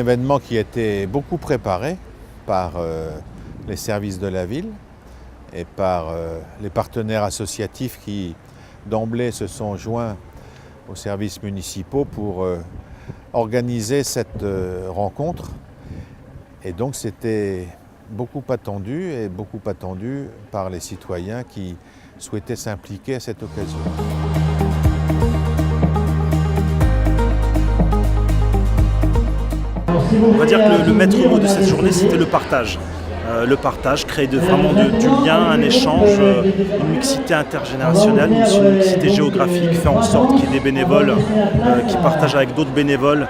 événement qui a été beaucoup préparé par les services de la ville et par les partenaires associatifs qui d'emblée se sont joints aux services municipaux pour organiser cette rencontre. Et donc c'était beaucoup attendu par les citoyens qui souhaitaient s'impliquer à cette occasion. On va dire que le maître mot de cette journée, c'était le partage. Le partage, créer vraiment du lien, un échange, une mixité intergénérationnelle, une mixité géographique, faire en sorte qu'il y ait des bénévoles qui partagent avec d'autres bénévoles,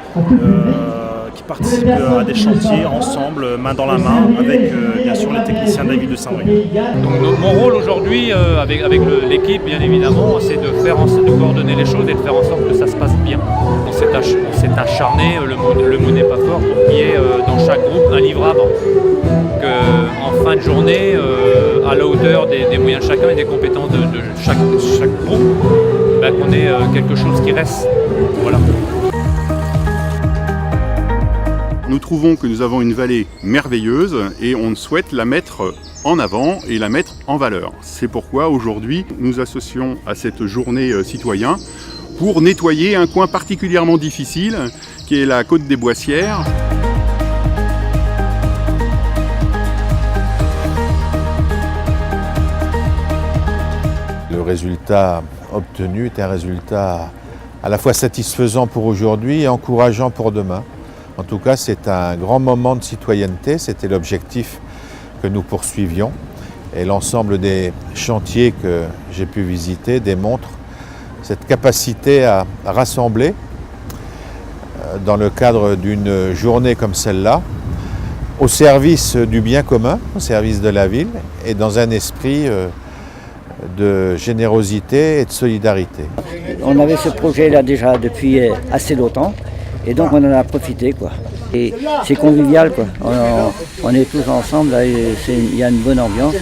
qui participent à des chantiers ensemble, main dans la main, avec bien sûr les techniciens de la ville de Saint-Brieuc. Donc mon rôle aujourd'hui, avec l'équipe bien évidemment, c'est de coordonner les choses et de faire en sorte que ça se passe bien. On s'est acharné, le mot n'est pas fort, pour qu'il y ait dans chaque groupe un livrable. En fin de journée, à la hauteur des moyens de chacun et des compétences de chaque groupe, qu'on ait quelque chose qui reste. Voilà. Nous trouvons que nous avons une vallée merveilleuse et on souhaite la mettre en avant et la mettre en valeur. C'est pourquoi aujourd'hui nous associons à cette journée citoyen pour nettoyer un coin particulièrement difficile qui est la côte des Boissières. Le résultat obtenu est un résultat à la fois satisfaisant pour aujourd'hui et encourageant pour demain. En tout cas, c'est un grand moment de citoyenneté, c'était l'objectif que nous poursuivions. Et l'ensemble des chantiers que j'ai pu visiter démontrent cette capacité à rassembler dans le cadre d'une journée comme celle-là, au service du bien commun, au service de la ville et dans un esprit de générosité et de solidarité. On avait ce projet-là déjà depuis assez longtemps et donc on en a profité, quoi. Et c'est convivial, quoi. On est tous ensemble, là, il y a une bonne ambiance.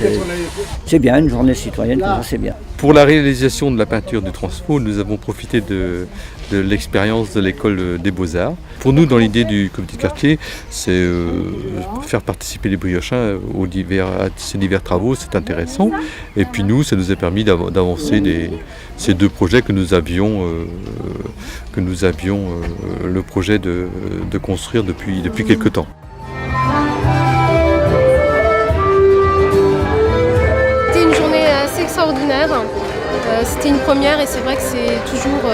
C'est bien, une journée citoyenne, c'est bien. Pour la réalisation de la peinture du Transfo, nous avons profité de l'expérience de l'école des Beaux-Arts. Pour nous, dans l'idée du comité de quartier, c'est faire participer les Briochin à ces divers travaux, c'est intéressant. Et puis nous, ça nous a permis d'avancer ces deux projets que nous avions le projet de construire depuis quelque temps. C'était une journée assez extraordinaire. C'était une première et c'est vrai que c'est toujours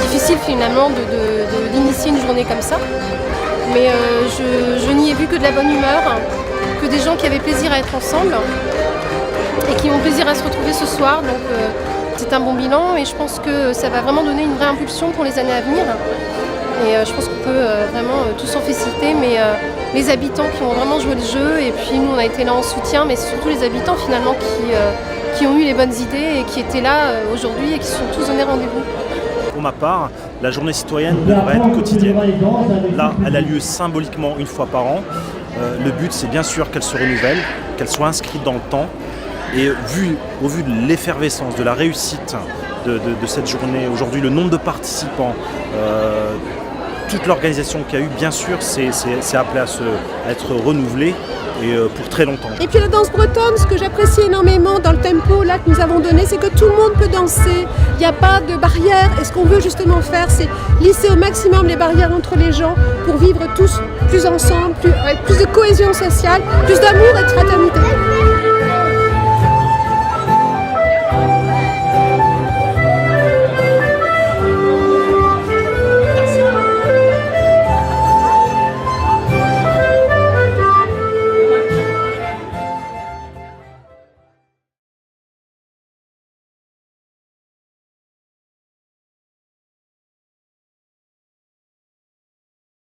difficile finalement d'initier une journée comme ça. Mais je n'y ai vu que de la bonne humeur, que des gens qui avaient plaisir à être ensemble et qui ont plaisir à se retrouver ce soir. Donc c'est un bon bilan et je pense que ça va vraiment donner une vraie impulsion pour les années à venir. Et je pense qu'on peut vraiment tous s'en féliciter, mais les habitants qui ont vraiment joué le jeu, et puis nous on a été là en soutien, mais surtout les habitants finalement qui ont eu les bonnes idées et qui étaient là aujourd'hui et qui se sont tous donnés rendez-vous. Pour ma part, la journée citoyenne devrait être quotidienne. Là, elle a lieu symboliquement une fois par an. Le but, c'est bien sûr qu'elle se renouvelle, qu'elle soit inscrite dans le temps. Et au vu de l'effervescence, de la réussite de cette journée, aujourd'hui, le nombre de participants, toute l'organisation qu'il y a eu, bien sûr, c'est appelé à être renouvelé et pour très longtemps. Et puis la danse bretonne, ce que j'apprécie énormément dans le tempo là que nous avons donné, c'est que tout le monde peut danser, il n'y a pas de barrière. Et ce qu'on veut justement faire, c'est lisser au maximum les barrières entre les gens pour vivre tous plus ensemble, avec plus de cohésion sociale, plus d'amour et de fraternité.